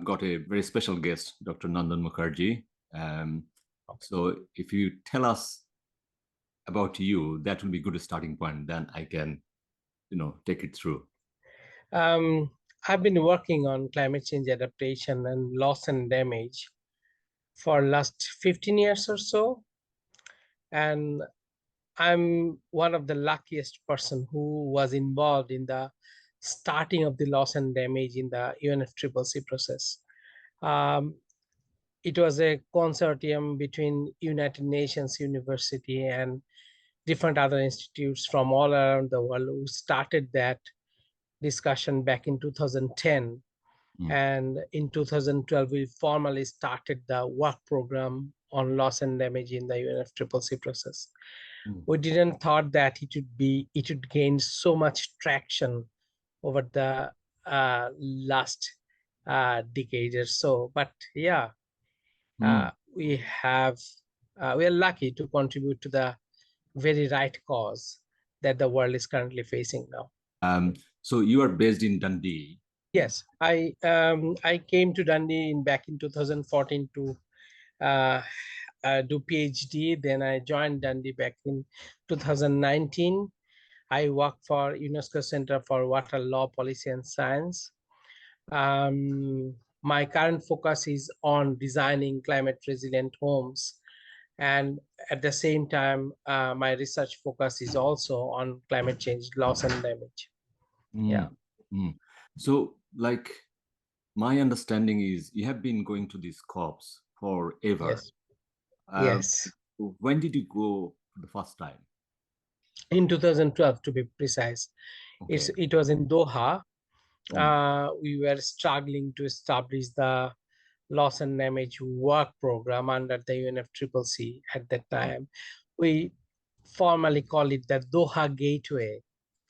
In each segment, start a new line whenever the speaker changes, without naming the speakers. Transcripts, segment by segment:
I've got a very special guest, Dr. Nandan Mukherjee. Um, so if you tell us about you, that will be a good starting point. Then I can, take it through.
I've been working on climate change adaptation and loss and damage for last 15 years or so. And I'm one of the luckiest person who was involved in the starting of the loss and damage in the UNFCCC process. Um, it was a consortium between United Nations University and different other institutes from all around the world who started that discussion back in 2010. And in 2012, we formally started the work program on loss and damage in the UNFCCC process. We didn't thought that it would gain so much traction over the last decade or so. But yeah, we are lucky to contribute to the very right cause that the world is currently facing now.
So you are based in Dundee.
Yes, I came to Dundee back in 2014 to do PhD. Then I joined Dundee back in 2019. I work for UNESCO Centre for Water Law, Policy and Science. My current focus is on designing climate resilient homes. And at the same time, my research focus is also on climate change, loss and damage. Yeah.
So like my understanding is you have been going to these COPs forever.
Yes. Yes.
When did you go for the first time?
In 2012, to be precise. Okay. It was in Doha. We were struggling to establish the loss and damage work program under the UNFCCC at that time. We formally call it the Doha Gateway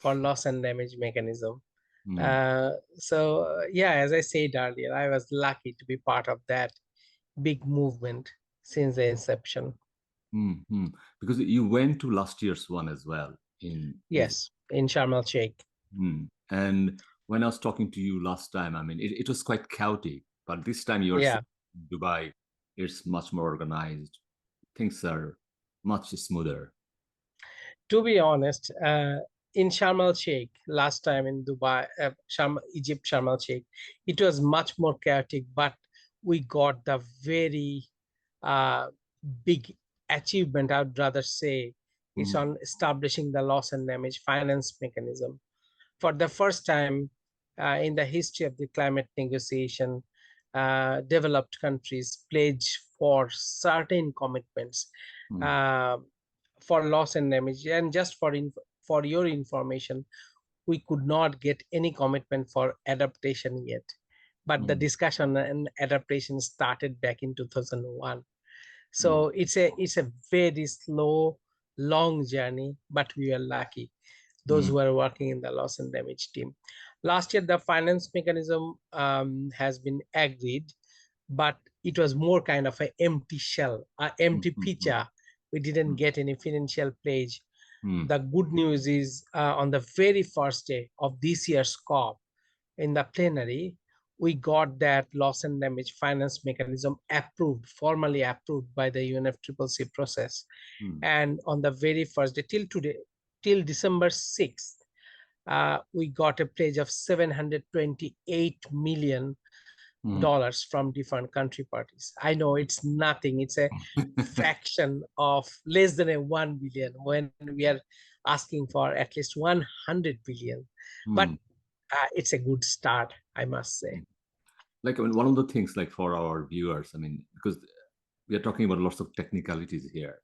for Loss and Damage Mechanism. So yeah, as I said earlier, I was lucky to be part of that big movement since the inception.
Because you went to last year's one as well.
Yes, in Sharm el-Sheikh.
And when I was talking to you last time, I mean, it was quite chaotic, but this time you're in Dubai, it's much more organized. Things are much smoother.
To be honest, in Sharm el-Sheikh, last time in Dubai, Egypt, Sharm el-Sheikh, it was much more chaotic, but we got the very big achievement, I would rather say, is on establishing the loss and damage finance mechanism. For the first time in the history of the climate negotiation, developed countries pledge for certain commitments for loss and damage. And just for your information, we could not get any commitment for adaptation yet. But the discussion and adaptation started back in 2001. So it's a very slow, long journey, but we are lucky, those who are working in the loss and damage team. Last year, the finance mechanism has been agreed, but it was more kind of an empty shell, an empty picture. We didn't get any financial pledge. The good news is on the very first day of this year's COP in the plenary, we got that loss and damage finance mechanism approved, formally approved by the UNFCCC process. And on the very first day, till today, till December 6th, we got a pledge of $728 million from different country parties. I know it's nothing. It's a fraction of less than a 1 billion when we are asking for at least 100 billion. But it's a good start, I must say.
Like, I mean, one of the things, like for our viewers, I mean, because we are talking about lots of technicalities here.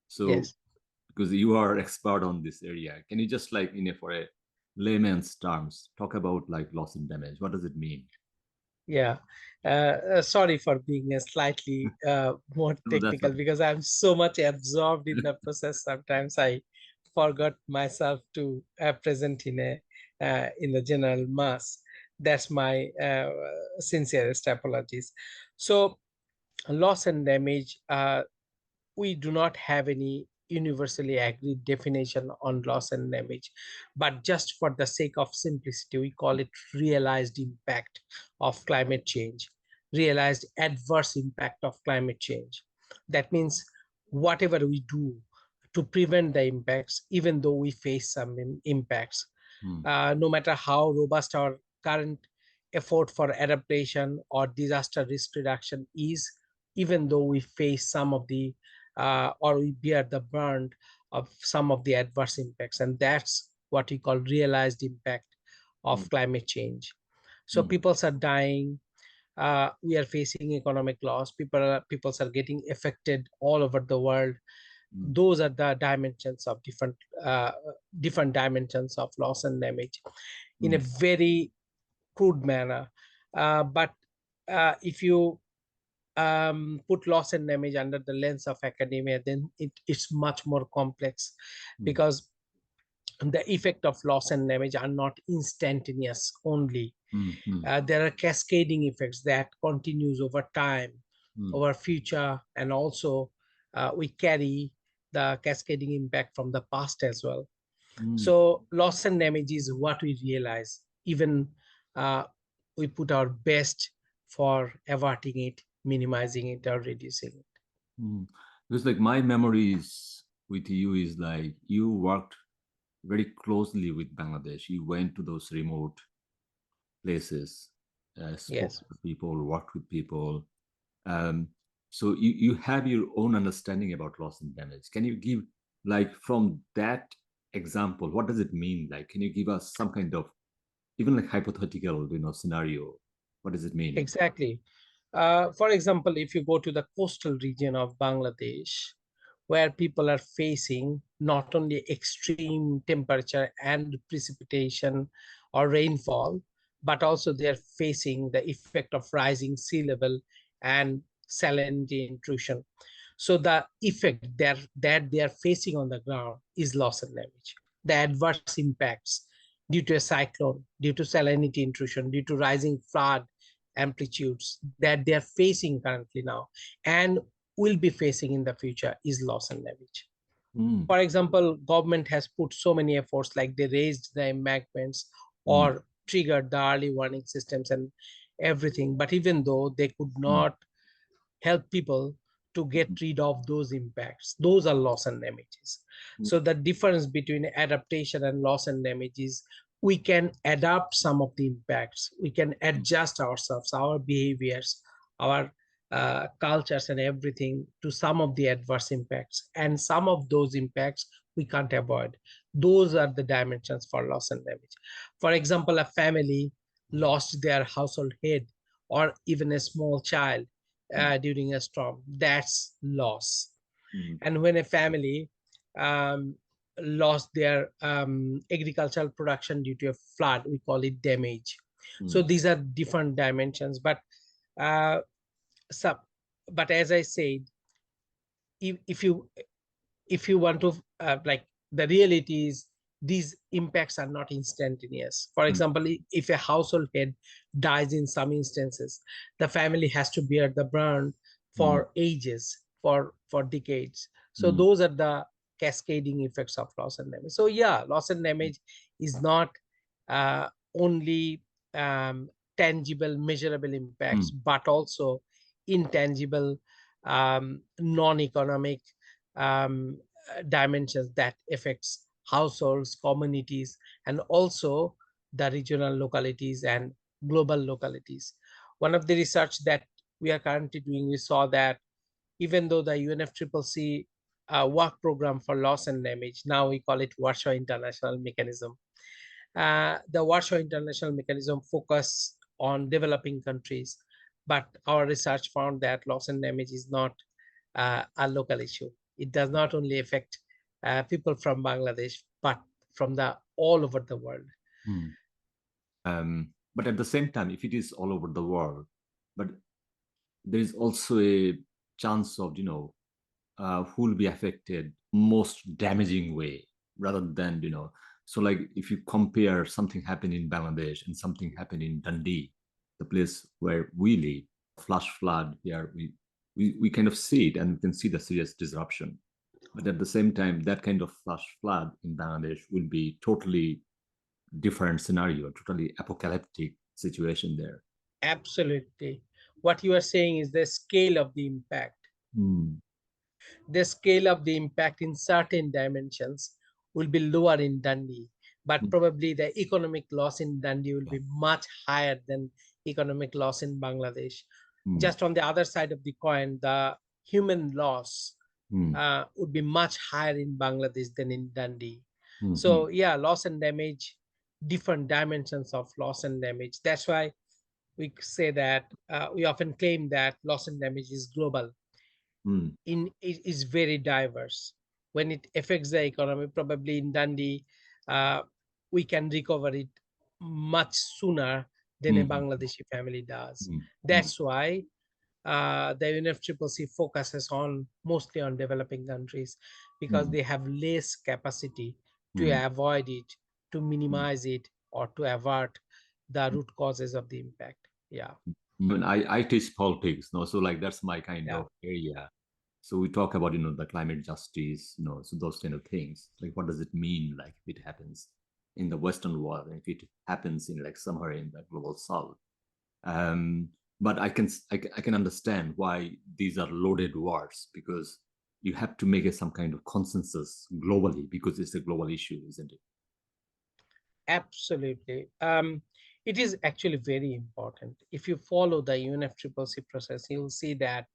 So, because you are expert on this area, can you just like, for a layman's terms, talk about like loss and damage? What does it mean?
Yeah, sorry for being a slightly more technical, because I'm so much absorbed in the process. Sometimes I forgot myself to present in the general mass. That's my sincerest apologies. So loss and damage, we do not have any universally agreed definition on loss and damage, but just for the sake of simplicity, we call it realized impact of climate change. realized adverse impact of climate change. That means whatever we do to prevent the impacts, even though we face some impacts, no matter how robust our current effort for adaptation or disaster risk reduction is, even though we face some of the or we bear the brunt of some of the adverse impacts. And that's what we call realized impact of climate change. So people are dying, we are facing economic loss, people are getting affected all over the world. Those are the dimensions of different dimensions of loss and damage in a very crude manner. But if you put loss and damage under the lens of academia, then it's much more complex, because the effect of loss and damage are not instantaneous only. There are cascading effects that continues over time, over future, and also we carry the cascading impact from the past as well. So loss and damage is what we realize, even we put our best for averting it, minimizing it, or reducing it.
Because like my memories with you is like you worked very closely with Bangladesh. You went to those remote places, spoke to people, worked with people. So you have your own understanding about loss and damage. Can you give, like, from that example, what does it mean? Like, can you give us some kind of, even like hypothetical, scenario? What does it mean?
Exactly. For example, if you go to the coastal region of Bangladesh, where people are facing not only extreme temperature and precipitation or rainfall, but also they're facing the effect of rising sea level and salinity intrusion. So the effect that they are facing on the ground is loss and damage. The adverse impacts due to a cyclone, due to salinity intrusion, due to rising flood amplitudes that they are facing currently now and will be facing in the future is loss and damage. For example, government has put so many efforts, like they raised the embankments or triggered the early warning systems and everything. But even though they could not help people to get rid of those impacts, those are loss and damages. So the difference between adaptation and loss and damage is we can adapt some of the impacts, we can adjust ourselves, our behaviors, our cultures and everything to some of the adverse impacts, and some of those impacts we can't avoid. Those are the dimensions for loss and damage. For example, a family lost their household head or even a small child during a storm, that's loss. And when a family lost their agricultural production due to a flood, we call it damage. So these are different dimensions. But but as I said, if you want to like, the reality is these impacts are not instantaneous. For example, if a household head dies, in some instances the family has to bear the brunt for ages, for decades. So those are the cascading effects of loss and damage. So yeah, loss and damage is not only tangible, measurable impacts, but also intangible, non-economic dimensions that affects households, communities, and also the regional localities and global localities. One of the research that we are currently doing, we saw that even though the UNFCCC work program for loss and damage, now we call it Warsaw International Mechanism. The Warsaw International Mechanism focus on developing countries, but our research found that loss and damage is not a local issue. It does not only affect people from Bangladesh, but from all over the world.
But at the same time, if it is all over the world, but there is also a chance of, who will be affected most damaging way, rather than, so like if you compare something happened in Bangladesh and something happened in Dundee, the place where we live, flash flood here, we kind of see it and we can see the serious disruption. But at the same time, that kind of flash flood in Bangladesh will be totally different scenario, totally apocalyptic situation there.
Absolutely. What you are saying is the scale of the impact. The scale of the impact in certain dimensions will be lower in Dundee, but probably the economic loss in Dundee will be much higher than economic loss in Bangladesh. Just on the other side of the coin, the human loss would be much higher in Bangladesh than in Dundee. So yeah, loss and damage, different dimensions of loss and damage. That's why we say that we often claim that loss and damage is global. It is very diverse. When it affects the economy, probably in Dundee, we can recover it much sooner than a Bangladeshi family does. That's why the UNFCCC focuses on mostly on developing countries, because they have less capacity to avoid it, to minimize it, or to avert the root causes of the impact. Yeah.
When I teach politics, no, so like that's my kind
Yeah.
of area. So we talk about, the climate justice, so those kind of things. Like, what does it mean, like, if it happens in the Western world, and if it happens in like somewhere in the global South? But I can understand why these are loaded words, because you have to make some kind of consensus globally, because it's a global issue, isn't it?
Absolutely. It is actually very important. If you follow the UNFCCC process, you'll see that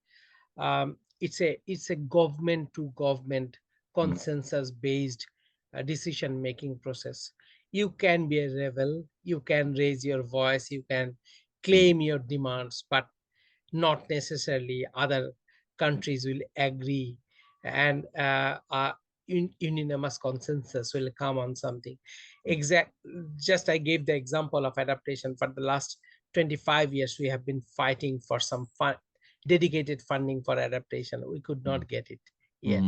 it's a government to government consensus based decision making process. You can be a rebel, you can raise your voice, you can claim your demands, but not necessarily other countries will agree, and unanimous consensus will come on something. Just I gave the example of adaptation. For the last 25 years we have been fighting for some dedicated funding for adaptation. We could not get it yet.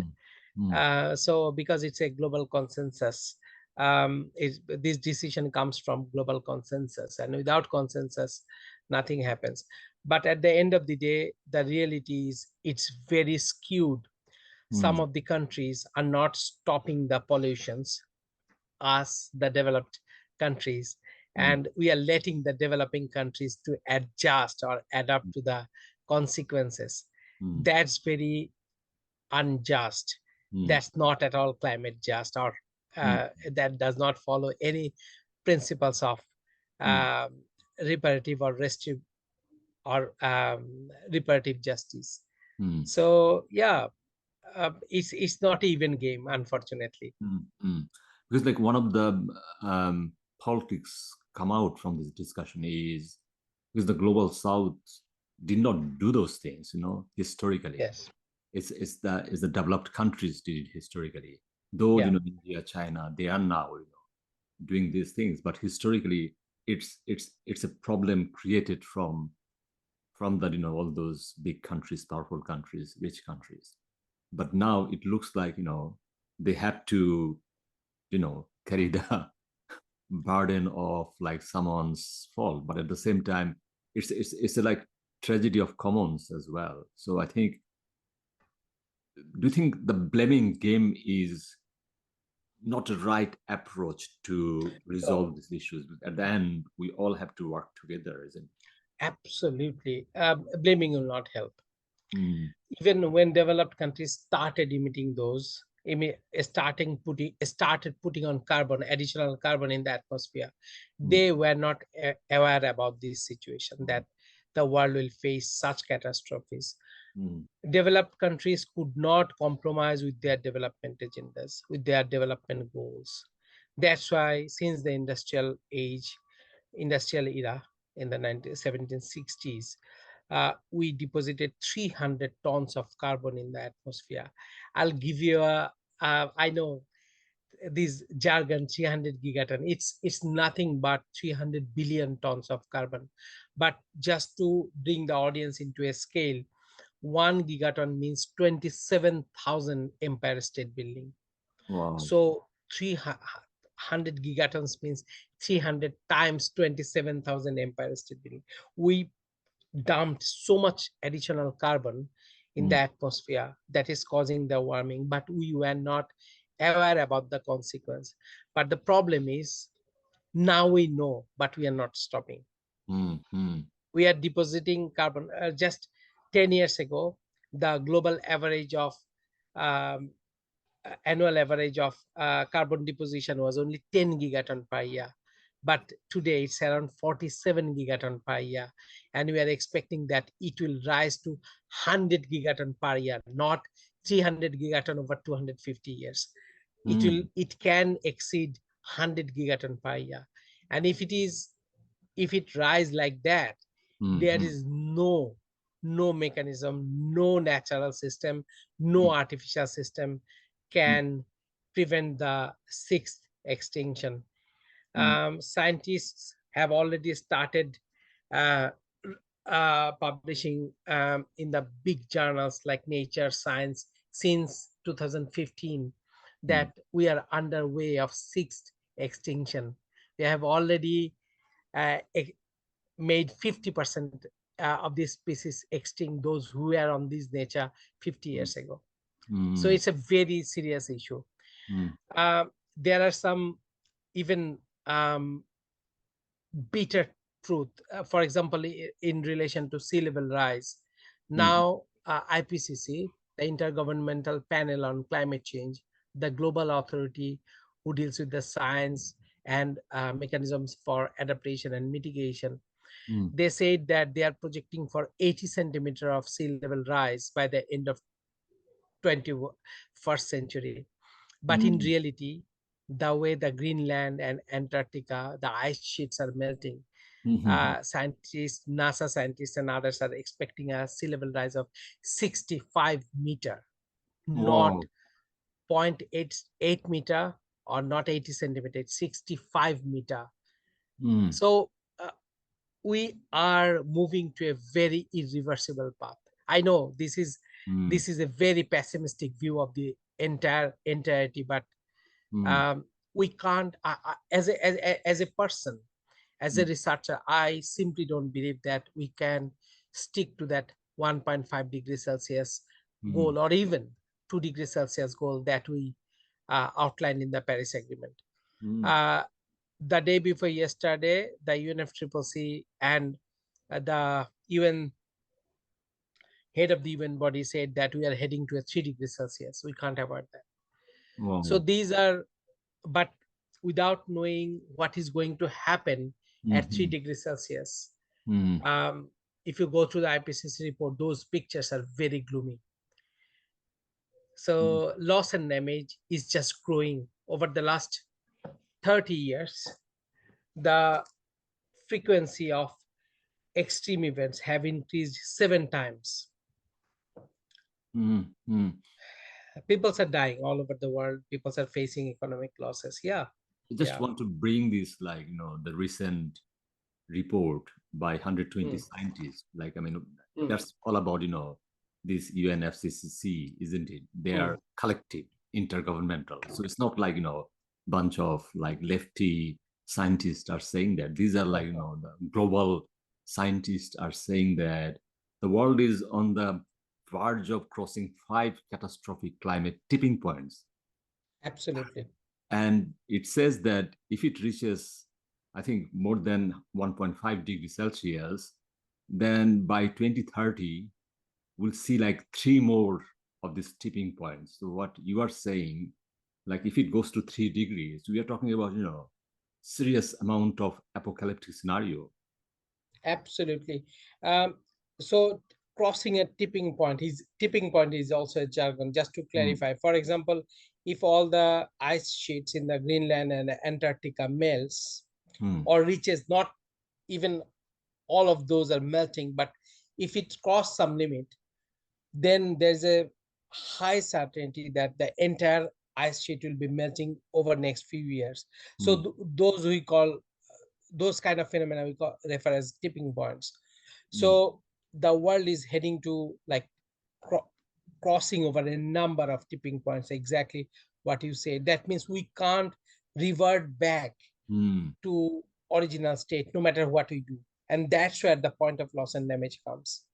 So because it's a global consensus, this decision comes from global consensus, and without consensus nothing happens. But at the end of the day, the reality is it's very skewed. Some of the countries are not stopping the pollutions, us the developed countries, and we are letting the developing countries to adjust or adapt to the consequences. That's very unjust. That's not at all climate just, or that does not follow any principles of reparative or restorative or reparative justice. So yeah, it's not even game, unfortunately.
Because like one of the politics come out from this discussion is because the global South did not do those things, historically.
Yes.
It's the developed countries did it historically. Though India, China, they are now doing these things, but historically it's a problem created from the all those big countries, powerful countries, rich countries. But now it looks like they have to carry the burden of like someone's fault, but at the same time it's a like tragedy of commons as well. So I think, do you think the blaming game is not a right approach to resolve these issues? At the end we all have to work together, isn't it?
Absolutely. Blaming will not help. Even when developed countries started emitting those, started putting on additional carbon in the atmosphere, they were not aware about this situation, that the world will face such catastrophes. Developed countries could not compromise with their development agendas, with their development goals. That's why since the industrial era in the 1760s, we deposited 300 tons of carbon in the atmosphere. I'll give you I know this jargon, 300 gigaton. It's nothing but 300 billion tons of carbon. But just to bring the audience into a scale, 1 gigaton means 27,000 Empire State Building.
Wow.
So 300 gigatons means 300 times 27,000 Empire State Building. We dumped so much additional carbon in the atmosphere that is causing the warming, but we were not aware about the consequence. But the problem is now we know, but we are not stopping. we are depositing carbon. Just 10 years ago, the global average of um, annual average of carbon deposition was only 10 gigaton per year. But today it's around 47 gigaton per year. And we are expecting that it will rise to 100 gigaton per year, not 300 gigaton over 250 years. It can exceed 100 gigaton per year. And if it rise like that, there is no mechanism, no natural system, no artificial system can prevent the sixth extinction. Scientists have already started uh, publishing in the big journals like Nature, Science since 2015 that we are underway of sixth extinction. We have already made 50% of this species extinct, those who were on this nature 50 years ago. So it's a very serious issue. There are some even bitter truth. For example, in relation to sea level rise, now IPCC, the Intergovernmental Panel on Climate Change, the global authority who deals with the science and mechanisms for adaptation and mitigation, they said that they are projecting for 80 centimeter of sea level rise by the end of 21st century. But in reality, the way the Greenland and Antarctica, the ice sheets are melting, scientists, NASA scientists and others are expecting a sea level rise of 65 meter, not 0.88 meter or not 80 centimeter, 65 meter. So we are moving to a very irreversible path. I know this is a very pessimistic view of the entirety, but we can't. As a person, as a researcher, I simply don't believe that we can stick to that 1.5 degrees Celsius goal or even 2 degrees Celsius goal that we outlined in the Paris Agreement. The day before yesterday, the UNFCCC and the UN head of the UN body said that we are heading to a 3 degrees Celsius. We can't avoid that. So these are, but without knowing what is going to happen at 3 degrees Celsius, if you go through the IPCC report, those pictures are very gloomy. So loss and damage is just growing. Over the last 30 years, the frequency of extreme events have increased 7 times. People are dying all over the world. People are facing economic losses. I
just want to bring this, like, the recent report by 120 scientists. Like, I mean, that's all about, this UNFCCC, isn't it? They are collective, intergovernmental. So it's not like, bunch of like lefty scientists are saying that. These are like, the global scientists are saying that the world is on the verge of crossing 5 catastrophic climate tipping points.
Absolutely.
And it says that if it reaches, I think, more than 1.5 degrees Celsius, then by 2030, we'll see like 3 more of these tipping points. So what you are saying, like if it goes to 3 degrees, we are talking about, serious amount of apocalyptic scenario.
Absolutely. So crossing a tipping point is also a jargon, just to clarify. For example, if all the ice sheets in the Greenland and Antarctica melts or reaches, not even all of those are melting, but if it crosses some limit, then there's a high certainty that the entire ice sheet will be melting over next few years. So those we call, those kind of phenomena we refer as tipping points. So the world is heading to like crossing over a number of tipping points, exactly what you say. That means we can't revert back to original state no matter what we do. And that's where the point of loss and damage comes.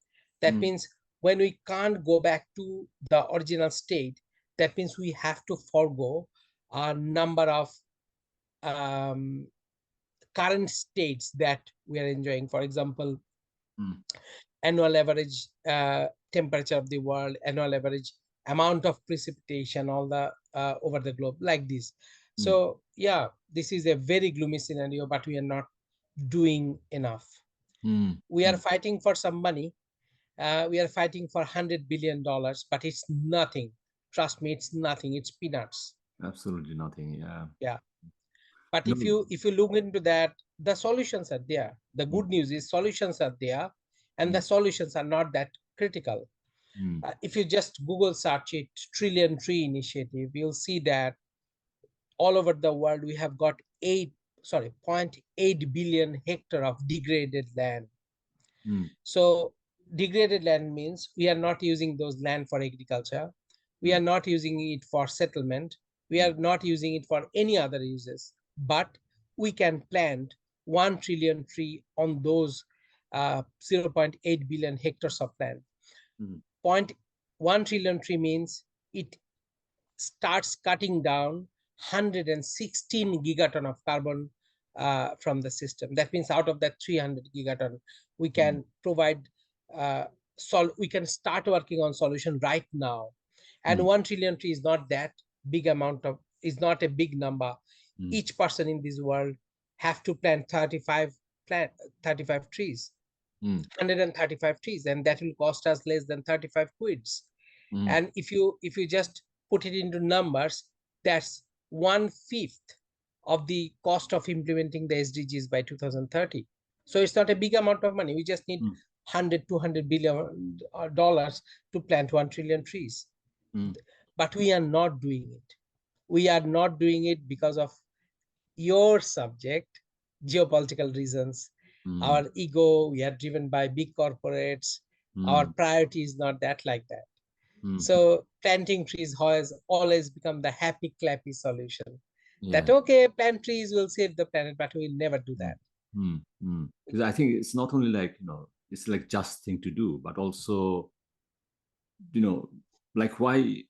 That means when we can't go back to the original state, that means we have to forego a number of current states that we are enjoying. For example, annual average temperature of the world, annual average amount of precipitation, all the over the globe, like this. So yeah, this is a very gloomy scenario, but we are not doing enough. We are fighting for some money. We are fighting for $100 billion, but it's nothing. Trust me, it's nothing. It's peanuts.
Absolutely nothing. Yeah.
Yeah. But
No.
if you look into that, the solutions are there. The good news is solutions are there, and the solutions are not that critical. If you just Google search it, Trillion Tree Initiative, you'll see that all over the world we have got 0.8 billion hectare of degraded land. So degraded land means we are not using those land for agriculture. We are not using it for settlement. We are not using it for any other uses, but we can plant 1 trillion tree on those 0.8 billion hectares of land. 0.1 trillion tree means it starts cutting down 116 gigaton of carbon from the system. That means out of that 300 gigaton, we can provide, we can start working on solution right now. And 1 trillion tree is not that big amount of, is not a big number. Each person in this world have to plant 35 trees, 135 trees, and that will cost us less than 35 quids. And if you just put it into numbers, that's 1/5 of the cost of implementing the SDGs by 2030. So it's not a big amount of money. We just need 100-200 billion dollars to plant 1 trillion trees. But we are not doing it. We are not doing it because of your subject, geopolitical reasons. Our ego, we are driven by big corporates. Our priority is not that like that. So planting trees has always become the happy clappy solution. That okay, plant trees will save the planet, but we'll never do that.
Because I think it's not only like, it's like just thing to do, but also, like why,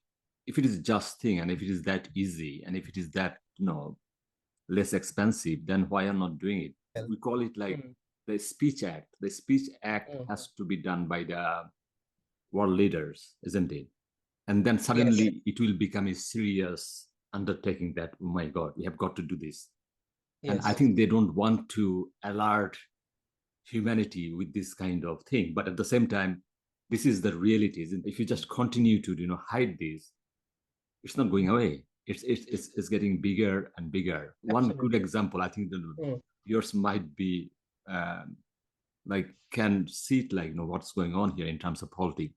if it is just thing and if it is that easy and if it is that, less expensive, then why are not doing it? We call it like the Speech Act. The Speech Act has to be done by the world leaders, isn't it? And then suddenly it will become a serious undertaking that, oh my God, we have got to do this. And I think they don't want to alert humanity with this kind of thing. But at the same time, this is the reality. If you just continue to, hide this, it's not going away. It's getting bigger and bigger. Absolutely. One good example, I think yours might be like, can see it like, what's going on here in terms of politics.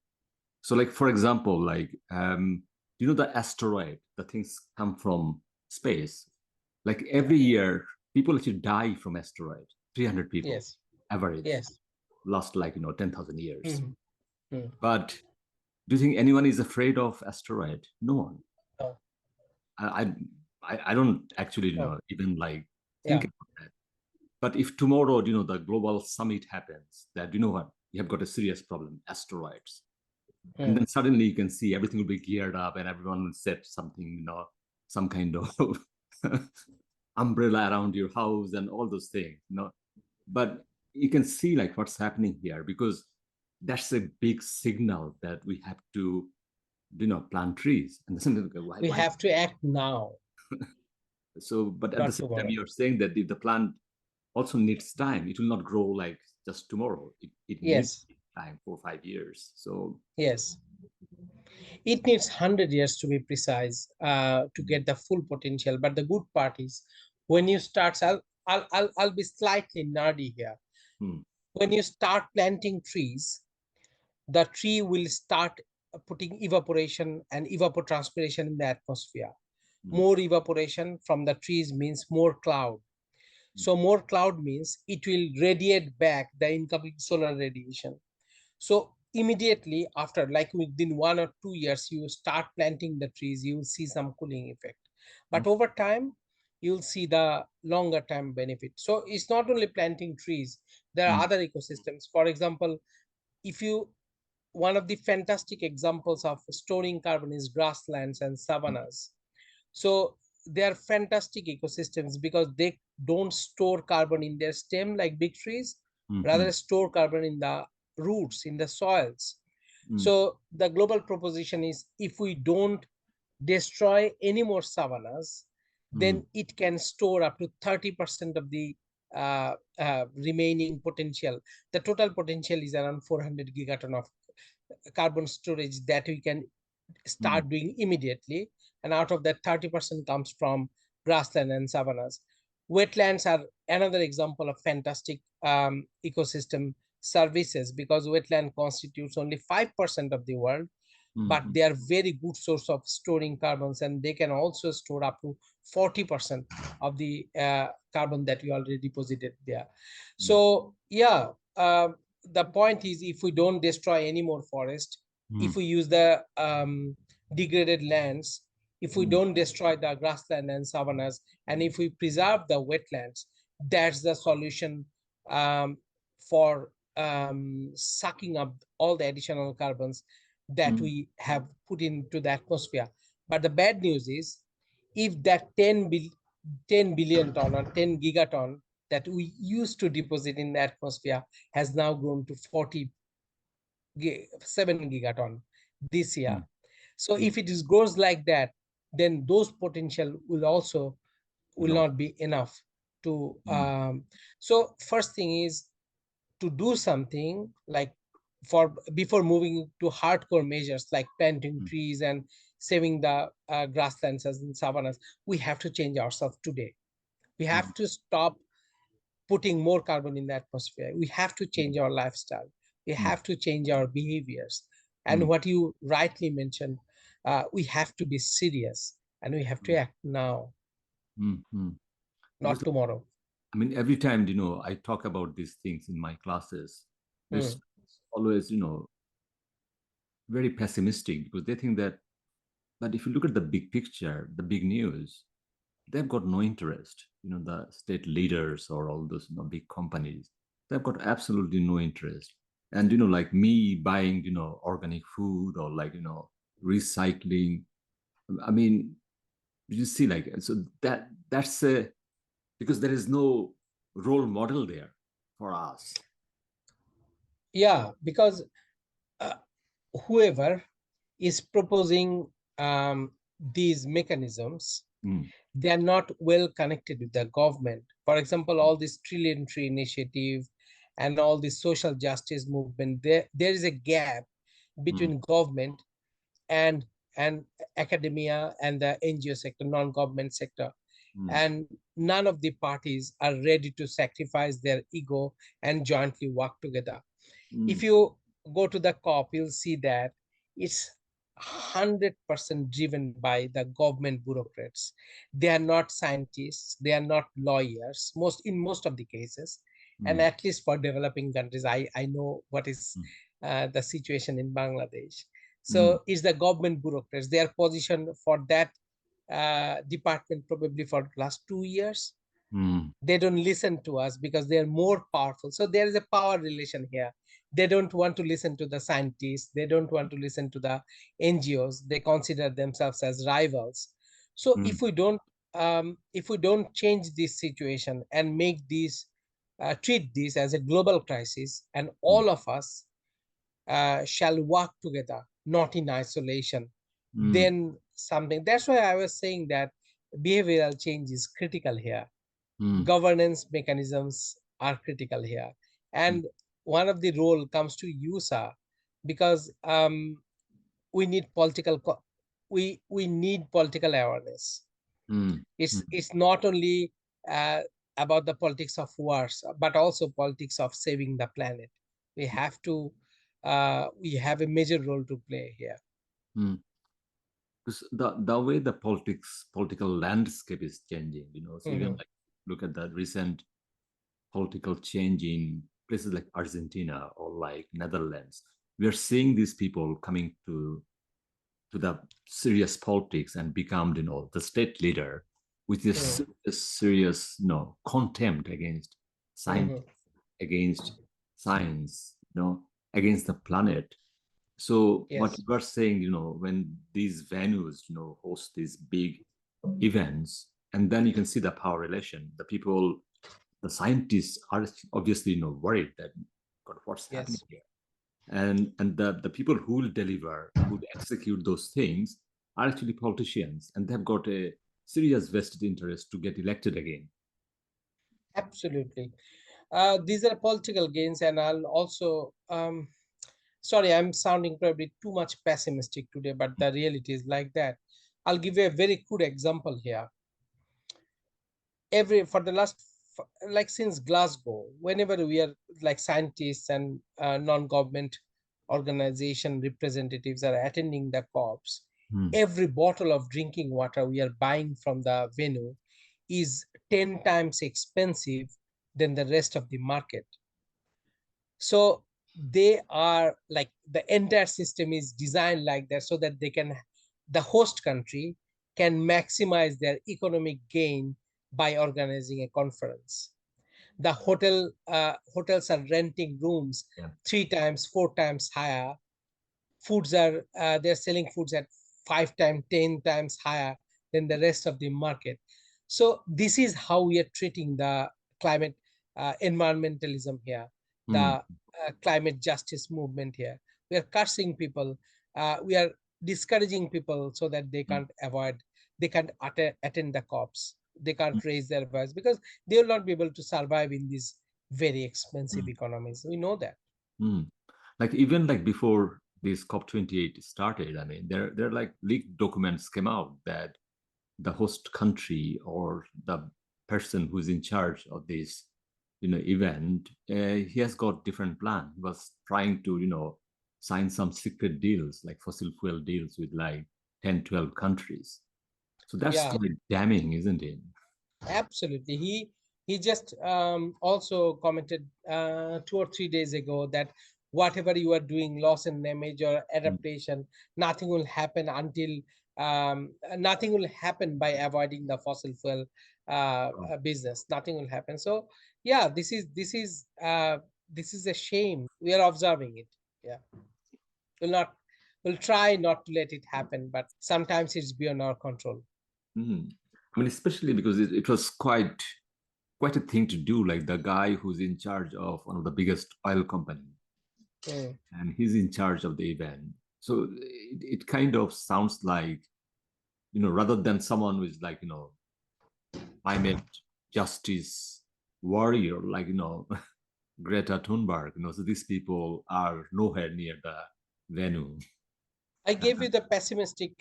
So like, for example, like, the asteroid, the things come from space. Like every year, people actually die from asteroid, 300 people, average, last like, 10,000 years. But do you think anyone is afraid of asteroid? No one. No. I don't actually, even like think about that. But if tomorrow, the global summit happens, that, what, you have got a serious problem, asteroids. And then suddenly you can see everything will be geared up and everyone will set something, some kind of umbrella around your house and all those things, But you can see like what's happening here, because that's a big signal that we have to, plant trees. And
we have to act now.
So, but at the same time, you're saying that the plant also needs time. It will not grow like just tomorrow. It needs time, 4 or 5 years. So
yes, it needs 100 years to be precise to get the full potential. But the good part is, when you start, I'll be slightly nerdy here. When you start planting trees, the tree will start putting evaporation and evapotranspiration in the atmosphere. More evaporation from the trees means more cloud. So more cloud means it will radiate back the incoming solar radiation. So immediately after, like within 1 or 2 years, you start planting the trees, you will see some cooling effect. But over time, you'll see the longer term benefit. So it's not only planting trees, there are other ecosystems. For example, one of the fantastic examples of storing carbon is grasslands and savannas. So they are fantastic ecosystems because they don't store carbon in their stem like big trees, rather store carbon in the roots, in the soils. So the global proposition is, if we don't destroy any more savannas, then it can store up to 30% of the remaining potential. The total potential is around 400 gigaton of carbon storage that we can start doing immediately. And out of that, 30% comes from grassland and savannas. Wetlands are another example of fantastic ecosystem services, because wetland constitutes only 5% of the world, but they are very good source of storing carbons, and they can also store up to 40% of the carbon that you already deposited there. So yeah, the point is, if we don't destroy any more forest, if we use the degraded lands, if we don't destroy the grassland and savannas, and if we preserve the wetlands, that's the solution for sucking up all the additional carbons that we have put into the atmosphere. But the bad news is, if that 10 billion ton or 10 gigaton that we used to deposit in the atmosphere has now grown to 47 gigaton this year. So if it grows like that, then those potential will not be enough to. So first thing is to do something like, before moving to hardcore measures like planting trees and saving the grasslands and savannas, we have to change ourselves today. We have to stop putting more carbon in the atmosphere. We have to change our lifestyle. We have to change our behaviors. And what you rightly mentioned, we have to be serious, and we have to act now, not tomorrow.
I mean, every time, I talk about these things in my classes, there's always, very pessimistic, because they think that if you look at the big picture, the big news, they've got no interest. The state leaders or all those big companies, they've got absolutely no interest. And like me buying organic food, or like recycling, I mean, you see, like, so that's because there is no role model there for us.
Yeah, because whoever is proposing these mechanisms, they are not well connected with the government. For example, all this trillion tree initiative and all this social justice movement, there is a gap between government and academia and the NGO sector, non-government sector. And none of the parties are ready to sacrifice their ego and jointly work together. If you go to the COP, you'll see that it's 100% driven by the government bureaucrats. They are not scientists, they are not lawyers, in most of the cases. And at least for developing countries, I know what is the situation in Bangladesh. So it's the government bureaucrats. They are positioned for that department probably for the last 2 years. They don't listen to us because they are more powerful. So there is a power relation here. They don't want to listen to the scientists. They don't want to listen to the NGOs. They consider themselves as rivals. So if we don't change this situation and make this treat this as a global crisis, and all of us shall work together, not in isolation, then something. That's why I was saying that behavioral change is critical here. Governance mechanisms are critical here. And one of the role comes to USA, because we need political awareness. It's not only about the politics of wars, but also politics of saving the planet. We have a major role to play here.
Because the way the political landscape is changing, so even like look at the recent political change in places like Argentina or like Netherlands. We are seeing these people coming to the serious politics and become, the state leader with this serious, contempt against science, against science, against the planet. So what you are saying, when these venues, host these big events, and then you can see the power relation, the the scientists are obviously worried that, God, what's happening here? And the people who will deliver, who will execute those things are actually politicians, and they've got a serious vested interest to get elected again.
Absolutely. These are political gains, and I'll also sorry, I'm sounding probably too much pessimistic today, but the reality is like that. I'll give you a very good example here. For the last, like since Glasgow, whenever we are like scientists and non-government organization representatives are attending the COPs, every bottle of drinking water we are buying from the venue is 10 times expensive than the rest of the market. So they are like, the entire system is designed like that so that the host country can maximize their economic gain by organizing a conference. The hotels are renting rooms 3 times, 4 times higher. They're selling foods at 5 times, 10 times higher than the rest of the market. So this is how we are treating the climate environmentalism here, the climate justice movement here. We are cursing people. We are discouraging people so that they can't attend the COPs. They can't raise their voice because they will not be able to survive in these very expensive economies. We know that.
Like even like before this COP28 started, I mean, there like leaked documents came out that the host country or the person who's in charge of this event, he has got different plan. He was trying to sign some secret deals, like fossil fuel deals with like 10, 12 countries. So that's quite damning, isn't it?
Absolutely. He just also commented 2 or 3 days ago that whatever you are doing, loss and damage or adaptation, nothing will happen nothing will happen by avoiding the fossil fuel business. Nothing will happen. So yeah, this is a shame. We are observing it. Yeah, we'll try not to let it happen, but sometimes it's beyond our control.
I mean, especially because it was quite a thing to do. Like the guy who's in charge of one of the biggest oil company, and he's in charge of the event. So it kind of sounds like, rather than someone who is like, climate justice warrior, like, Greta Thunberg, so these people are nowhere near the venue.
I gave you the pessimistic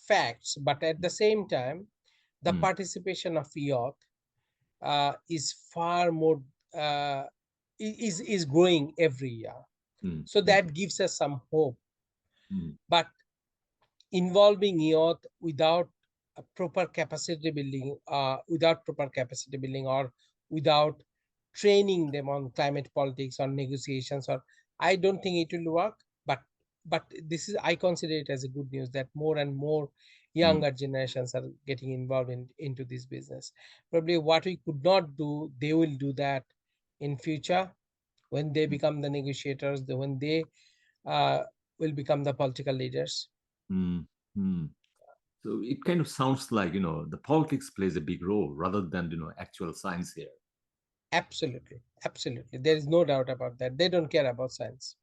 facts, but at the same time, the participation of youth is far more is growing every year. So that gives us some hope. But involving youth without a proper capacity building, or without training them on climate politics or negotiations, or I don't think it will work. But I consider it as a good news that more and more younger generations are getting involved into this business. Probably what we could not do, they will do that in future when they become the negotiators, when they will become the political leaders.
So it kind of sounds like, the politics plays a big role rather than, actual science here.
Absolutely. There is no doubt about that. They don't care about science.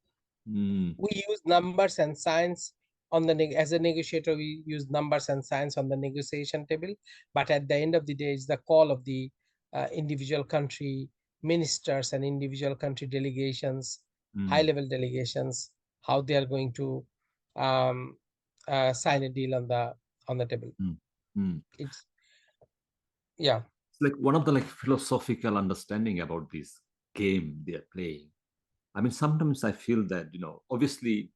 We use numbers and science as a negotiator. We use numbers and science on the negotiation table, but at the end of the day, it's the call of the individual country ministers and individual country delegations, high-level delegations, how they are going to sign a deal on the table. It's
like one of the philosophical understanding about this game they are playing. I mean, sometimes I feel that, obviously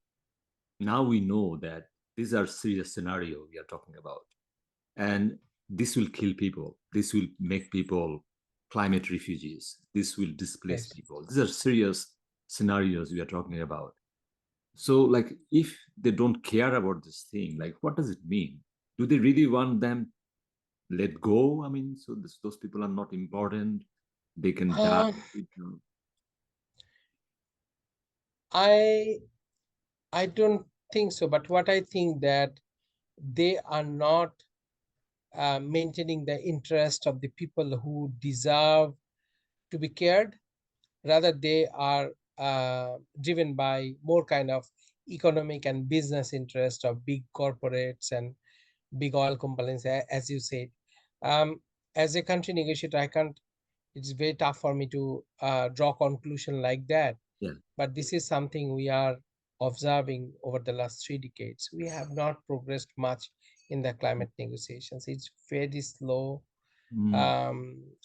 now we know that these are serious scenarios we are talking about, and this will kill people. This will make people climate refugees. This will displace people. These are serious scenarios we are talking about. So like, if they don't care about this thing, like what does it mean? Do they really want them let go? I mean, so those people are not important. They can die.
I don't think so. But what I think that they are not maintaining the interest of the people who deserve to be cared. Rather, they are driven by more kind of economic and business interest of big corporates and big oil companies, as you said. As a country negotiator, I can't, it's very tough for me to draw conclusion like that.
Yeah.
But this is something we are observing over the last 3 decades. We have not progressed much in the climate negotiations. It's very slow.
Mm,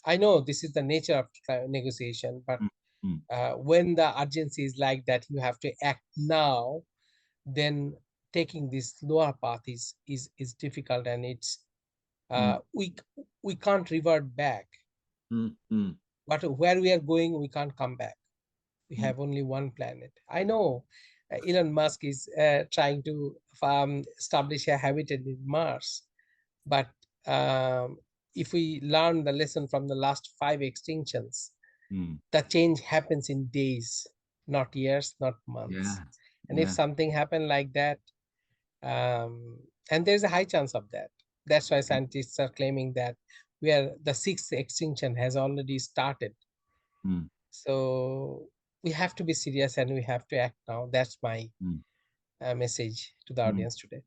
I know this is the nature of climate negotiation, but
mm, mm,
when the urgency is like that, you have to act now, then taking this lower path is difficult, and it's
mm,
we can't revert back.
mm, mm,
But where we are going, we can't come back. We
mm,
have only one planet. I know Elon Musk is trying to establish a habitat in Mars, but if we learn the lesson from the last 5 extinctions,
mm.
the change happens in days, not years, not months.
Yeah.
And if
Yeah.
something happened like that, um, and there's a high chance of that. That's why scientists are claiming that the sixth extinction has already started.
Mm,
So we have to be serious and we have to act now. That's my
mm,
message to the
mm.
audience today.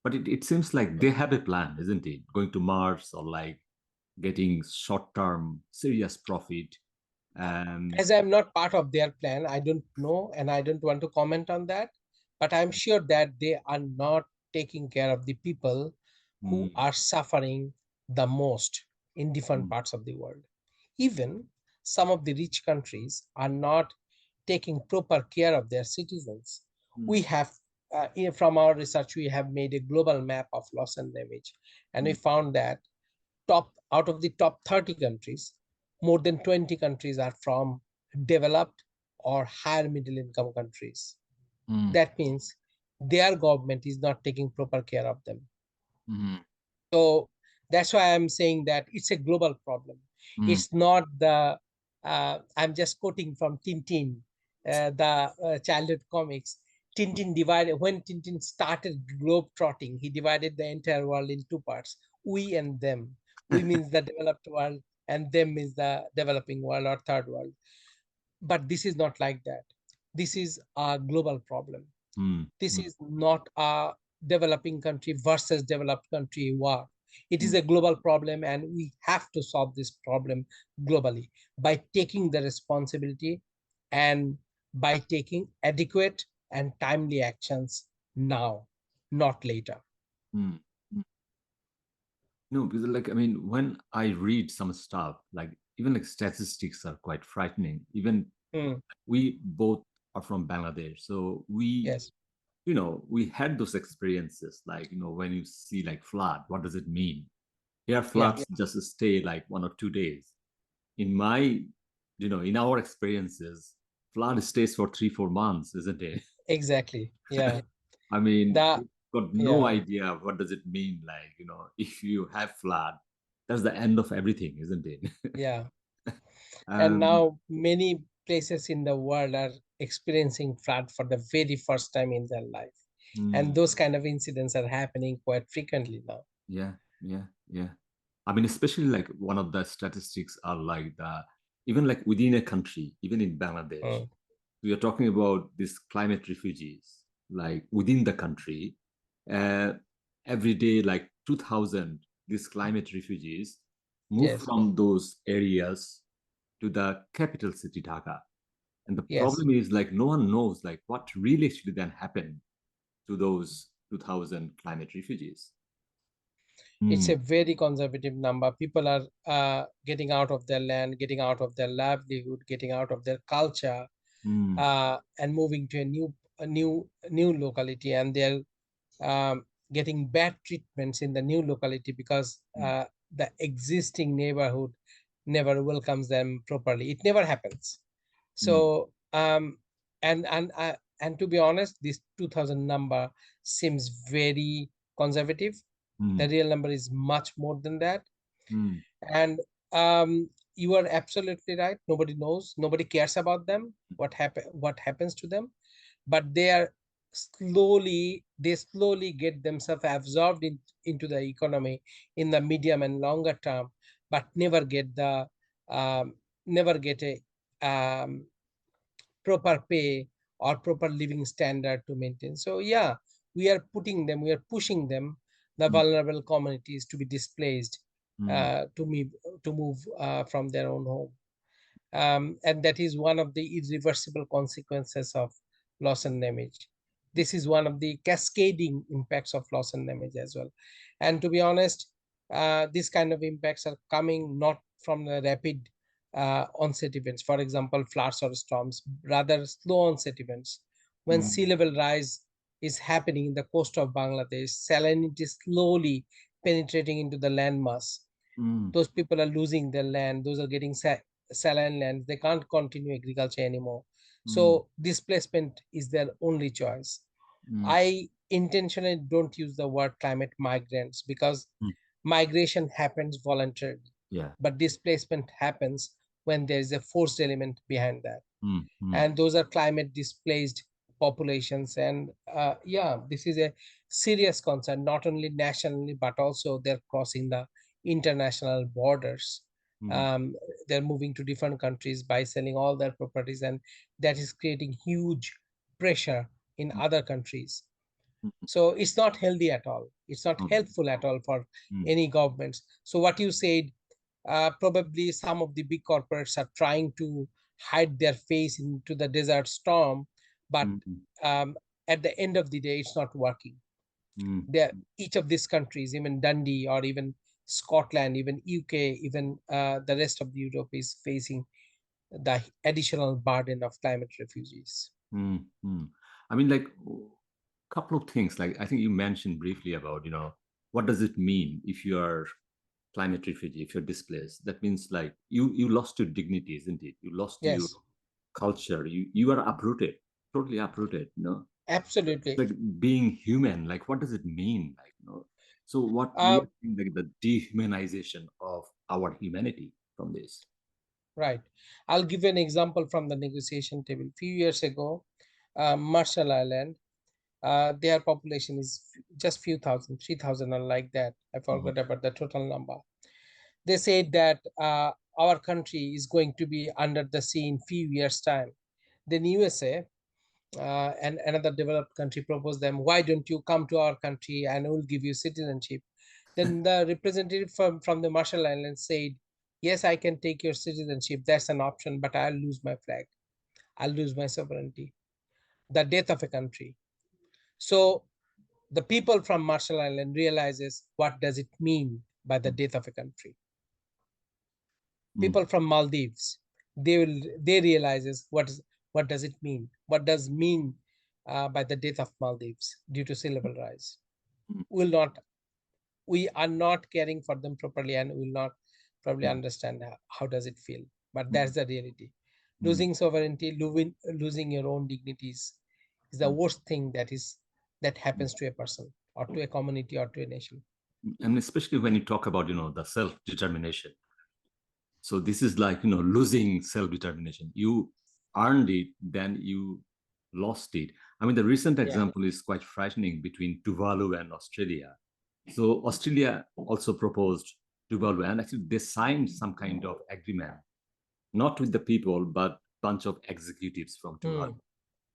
But it seems like they have a plan, isn't it? Going to Mars or like getting short-term serious profit.
As I'm not part of their plan, I don't know and I don't want to comment on that. But I'm sure that they are not taking care of the people who
Mm,
are suffering the most in different
mm,
parts of the world. Even some of the rich countries are not taking proper care of their citizens.
mm,
We have, from our research, we have made a global map of loss and damage, and we
mm,
found that top out of the top 30 countries, more than 20 countries are from developed or higher middle income countries.
mm,
That means their government is not taking proper care of them.
mm,
So that's why I'm saying that it's a global problem.
mm,
It's not the, I'm just quoting from Tintin, the childhood comics. Tintin divided, when Tintin started globe trotting, he divided the entire world in two parts, we and them. We means the developed world, and them means the developing world or third world. But this is not like that. This is a global problem.
mm,
This
mm,
is not a developing country versus developed country war. It is
mm,
a global problem, and we have to solve this problem globally by taking the responsibility and by taking adequate and timely actions now, not later.
mm, mm. No, because like I mean, when I read some stuff, like even like statistics are quite frightening. Even
Mm,
we both are from Bangladesh, so we,
yes,
we had those experiences. Like when you see like flood, what does it mean? Here,
yeah,
floods just stay like 1 or 2 days. In my, in our experiences, flood stays for 3 4 months, isn't it?
exactly. Yeah,
I mean,
the
we've got no
yeah,
idea what does it mean. Like, if you have flood, that's the end of everything, isn't it?
yeah. And
um,
now many places in the world are experiencing flood for the very first time in their life. And
mm,
those kind of incidents are happening quite frequently now.
yeah, yeah, yeah. I mean, especially like one of the statistics are like even like within a country, even in Bangladesh,
Mm,
we are talking about these climate refugees, like within the country, uh, every day, like 2,000, these climate refugees move
yes,
from those areas to the capital city, Dhaka. And the
yes.
problem is like no one knows like what really actually then happened to those 2,000 climate refugees.
It's
Mm,
a very conservative number. People are getting out of their land, getting out of their livelihood, getting out of their culture,
mm,
and moving to a new locality, and they're getting bad treatments in the new locality because
mm,
the existing neighborhood never welcomes them properly. It never happens.
mm,
So and to be honest, this 2000 number seems very conservative. The
mm,
real number is much more than that.
mm,
And you are absolutely right. Nobody knows, nobody cares about them, what happens to them. But they are they slowly get themselves absorbed into the economy in the medium and longer term, but never get the um, never get a proper pay or proper living standard to maintain. So yeah, we are pushing them, the
mm,
vulnerable communities, to be displaced,
mm,
to move from their own home. And that is one of the irreversible consequences of loss and damage. This is one of the cascading impacts of loss and damage as well. And to be honest, these kind of impacts are coming not from the rapid onset events, for example, floods or storms, rather slow onset events. When
mm,
sea level rise is happening in the coast of Bangladesh, salinity is slowly penetrating into the landmass.
mm,
Those people are losing their land. Those are getting saline lands. They can't continue agriculture anymore.
mm,
So displacement is their only choice.
mm,
I intentionally don't use the word climate migrants because
mm.
migration happens voluntarily,
Yeah.
but displacement happens when there is a forced element behind that.
Mm, mm,
And those are climate displaced populations. And yeah, this is a serious concern, not only nationally, but also they're crossing the international borders.
mm,
um, they're moving to different countries by selling all their properties, and that is creating huge pressure in
mm,
other countries.
mm,
So it's not healthy at all, it's not
mm,
helpful at all for
mm,
any governments. So what you said, probably some of the big corporates are trying to hide their face into the desert storm, but
mm, mm,
um, at the end of the day, it's not working.
mm,
Each of these countries, even Dundee or even Scotland, even UK, even the rest of Europe, is facing the additional burden of climate refugees.
mm, mm. I mean, like, couple of things. Like, I think you mentioned briefly about, what does it mean if you are climate refugee, if you're displaced? That means like you lost your dignity, isn't it? You lost your
Yes,
culture. You are uprooted, totally uprooted. It's
absolutely.
like being human. Like, what does it mean? Like, so what we
Uh,
are seeing, like the dehumanization of our humanity from this.
right. I'll give you an example from the negotiation table. Few years ago, Marshall Island, their population is just few thousand, 3,000 or like that. I
Mhm.
forgot about the total number. They said that our country is going to be under the sea in few years' time. Then USA and another developed country proposed them, why don't you come to our country and we'll give you citizenship? Then the representative from the Marshall Islands said, yes, I can take your citizenship. That's an option, but I'll lose my flag. I'll lose my sovereignty. The death of a country. So the people from Marshall Island realizes what does it mean by the death of a country.
Mm,
People from Maldives, they realizes what does it mean? What does mean by the death of Maldives due to sea level rise?
mm,
Will not We are not caring for them properly and will not probably
mm,
understand how does it feel. But
mm,
that's the reality.
mm,
Losing sovereignty, losing your own dignities is the
mm,
worst thing that
mm.
happens to a person or to a community or to a nation.
And especially when you talk about, the self-determination. So this is like, losing self-determination. You earned it, then you lost it. I mean, the recent
Yeah.
example is quite frightening between Tuvalu and Australia. So Australia also proposed Tuvalu, and actually they signed some kind of agreement, not with the people, but bunch of executives from Tuvalu,
Hmm.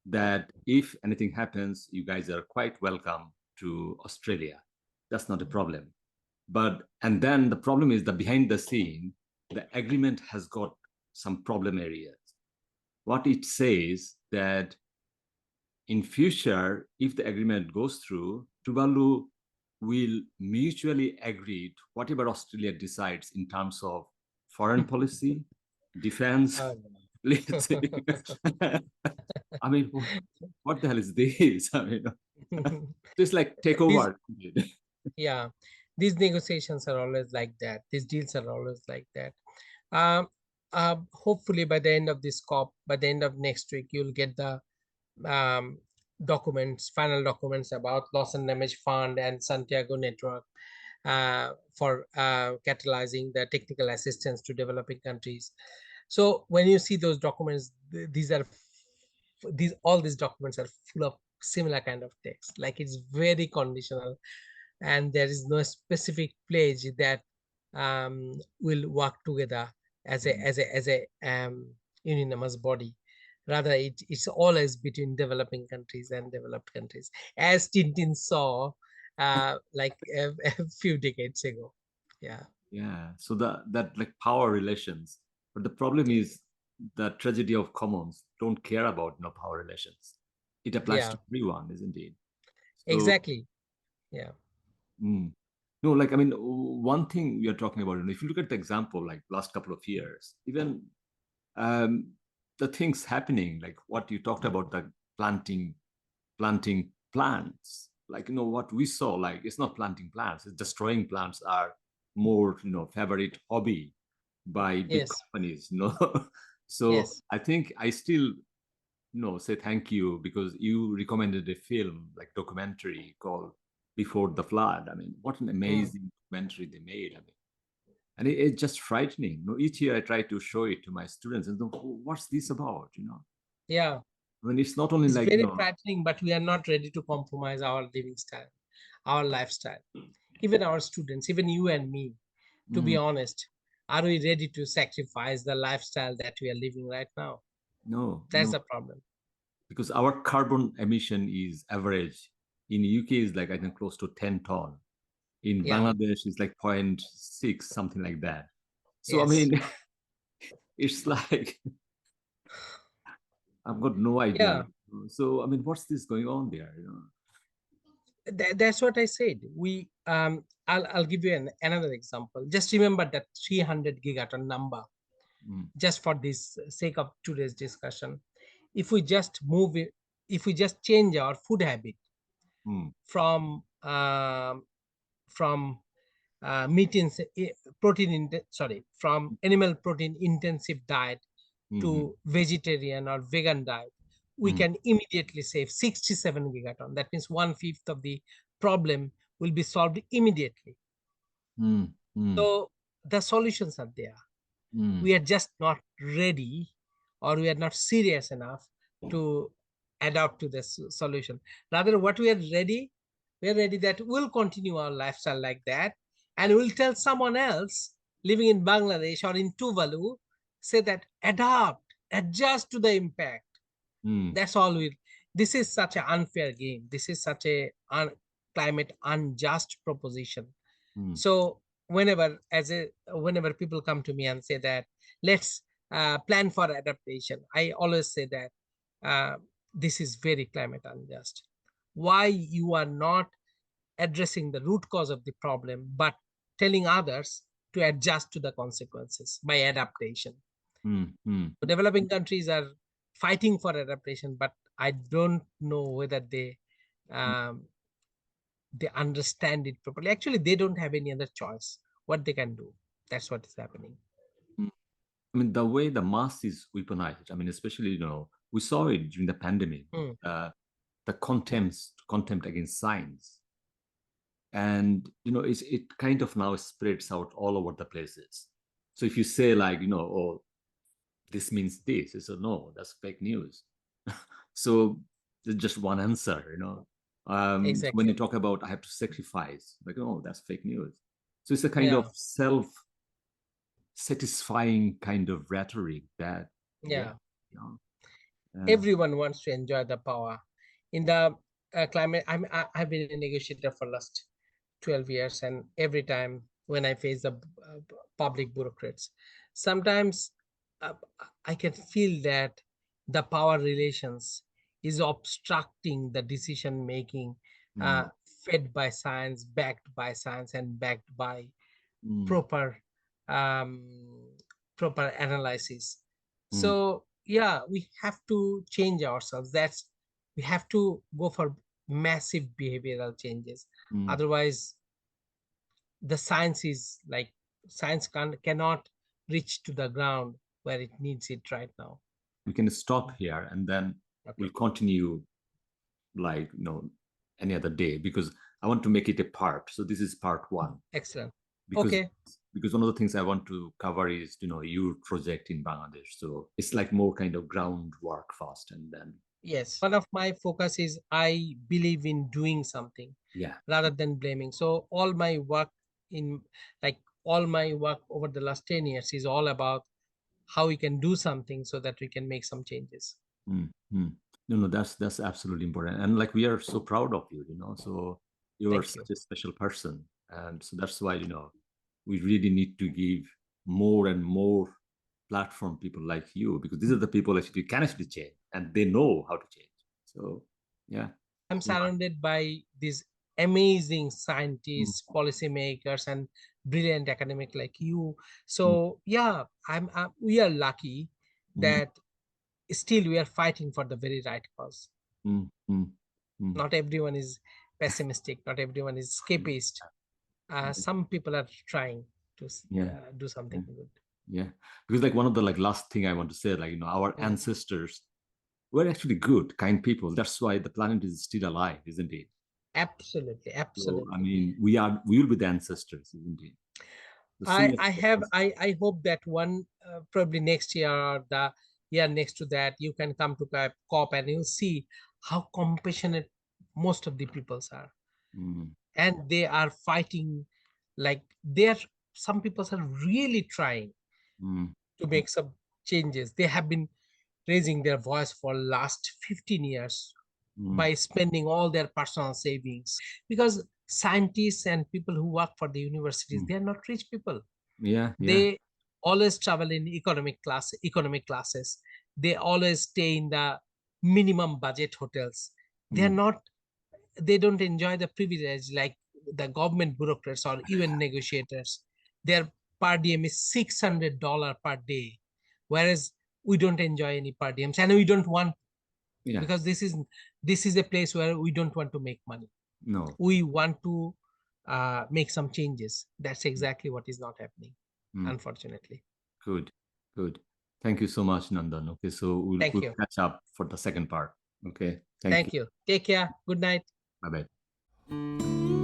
that if anything happens, you guys are quite welcome to Australia. That's not a problem. And then the problem is that behind the scene, the agreement has got some problem areas. What it says that in future, if the agreement goes through, Tuvalu will mutually agree to whatever Australia decides in terms of foreign policy, defense.
Uh,
Let's say, I mean, what the hell is this? I mean, it's like take
these
over.
yeah, these negotiations are always like that. These deals are always like that. Um, Hopefully by the end of this COP, by the end of next week, you'll get the um, final documents about loss and damage fund and Santiago network for catalyzing the technical assistance to developing countries. So when you see those documents, these all these documents are full of similar kind of text. Like it's very conditional, and there is no specific pledge that will work together as a unanimous body. Rather, it's always between developing countries and developed countries, as Tintin saw like a few decades ago. Yeah.
Yeah. So that like power relations. But the problem is the tragedy of commons don't care about power relations. It applies
Yeah,
to everyone, isn't it? So
exactly. Yeah.
mm, no, like I mean, one thing we are talking about, if you look at the example, like last couple of years, even um, the things happening, like what you talked about, the planting plants, like what we saw, like it's not planting plants, it's destroying plants are more favorite hobby by big
Yes.
companies. So
Yes.
I think I still say thank you because you recommended a film like documentary called Before the Flood. I mean, what an
Mm.
amazing documentary they made. I mean, and it's just frightening. Each year I try to show it to my students and what's this about?
Yeah.
I mean, it's not only
It's
like
very frightening, but we are not ready to compromise our living style, our lifestyle. Even our students, even you and me, to be
mm,
honest, are we ready to sacrifice the lifestyle that we are living right now?
no,
That's
no,
the problem.
because our carbon emission is average in UK is like I think close to 10 ton. In
Yeah.
Bangladesh, it's like 0.6, something like that. So I
Yes.
mean, it's like I've got no idea.
Yeah.
So I mean, what's this going on there?
That's what I said. I'll give you another example. Just remember that 300 gigaton number,
Mm,
just for this sake of today's discussion. If we just move it, if we just change our food habit
mm,
from from meat in, protein in, sorry, from animal protein intensive diet
mm,
to vegetarian or vegan diet, we
mm,
can immediately save 67 gigaton. That means 1/5 of the problem will be solved immediately.
mm, mm,
So the solutions are there.
mm,
We are just not ready, or we are not serious enough to adapt to this solution. Rather, what we are ready that we'll continue our lifestyle like that, and we'll tell someone else living in Bangladesh or in Tuvalu, say that adapt, adjust to the impact.
mm,
That's all we. This is such an unfair game. This is such a climate unjust proposition.
mm,
So whenever people come to me and say that let's plan for adaptation, I always say that uh, this is very climate unjust. Why you are not addressing the root cause of the problem, but telling others to adjust to the consequences by adaptation?
mm, mm.
So developing countries are fighting for adaptation, but I don't know whether um, they understand it properly. Actually, they don't have any other choice. What they can do, that's what is happening.
Mm. I mean, the way the mass is weaponized, I mean, especially, we saw it during the pandemic,
Hmm.
the contempt against science. And, it kind of now spreads out all over the places. So if you say like, oh, this means this, it's a no, that's fake news. So there's just one answer. So when
Exactly.
you talk about I have to sacrifice, like, oh, that's fake news. So it's a kind of
Yeah.
self-satisfying kind of rhetoric that, yeah,
Yeah.
you know, uh,
Everyone wants to enjoy the power. In the climate, I've been a negotiator for last 12 years, and every time when I face the public bureaucrats, sometimes uh, I can feel that the power relations is obstructing the decision making, uh,
mm,
fed by science, backed by science, and backed by
mm,
proper um, proper analysis.
mm,
So yeah, we have to change ourselves. That's We have to go for massive behavioral changes.
mm.
Otherwise, the science is like science cannot reach to the ground where it needs it right now.
We can stop here and then we'll
Okay,
continue like any other day because I want to make it a part. So this is part one.
excellent.
because
Okay,
because one of the things I want to cover is your project in Bangladesh. So it's like more kind of groundwork first, and then
Yes. One of my focus is I believe in doing something
Yeah.
rather than blaming. So all my work in like all my work over the last 10 years is all about how we can do something so that we can make some changes.
Mm. No, that's absolutely important. And like we are so proud of you, so you are
Thank you.
such a special person. And so that's why, we really need to give more and more platform people like you, because these are the people actually can actually change and they know how to change. So yeah.
I'm
No,
surrounded by these amazing
mm,
scientists, policymakers, and brilliant academic like you.
mm,
So yeah, we are lucky
mm,
that still we are fighting for the very right cause.
mm, mm, mm.
Not everyone is pessimistic. Not everyone is escapist. Some people are trying to
Yeah.
do something
Yeah.
good.
Yeah. Because like one of the like last thing I want to say, like, our
Mm.
ancestors were actually good, kind people. That's why the planet is still alive, isn't it?
Absolutely,
So I
absolutely.
mean, we will be the ancestors, isn't it? The
I
sooner.
I have I hope that one probably next year or the year next to that you can come to COP and you'll see how compassionate most of the peoples are,
Mm,
and they are fighting like they're some people are really trying
mm,
to make some changes. They have been raising their voice for last 15 years
mm,
by spending all their personal savings, because scientists and people who work for the universities,
mm.
they are not rich people.
Yeah, yeah.
They always travel in economic classes. They always stay in the minimum budget hotels. They are
Mm,
not, they don't enjoy the privilege like the government bureaucrats or even negotiators. Their per diem is $600 per day, whereas we don't enjoy any per diems, and we don't want,
yeah.
because this is a place where we don't want to make money.
No.
We want to make some changes. That's exactly what is not happening,
Mm,
unfortunately.
good, good. Thank you so much, Nandan. Okay, so we'll
Thank
we'll
you.
catch up for the second part. Okay, thank you.
Thank you. Take care. Good night.
Bye bye.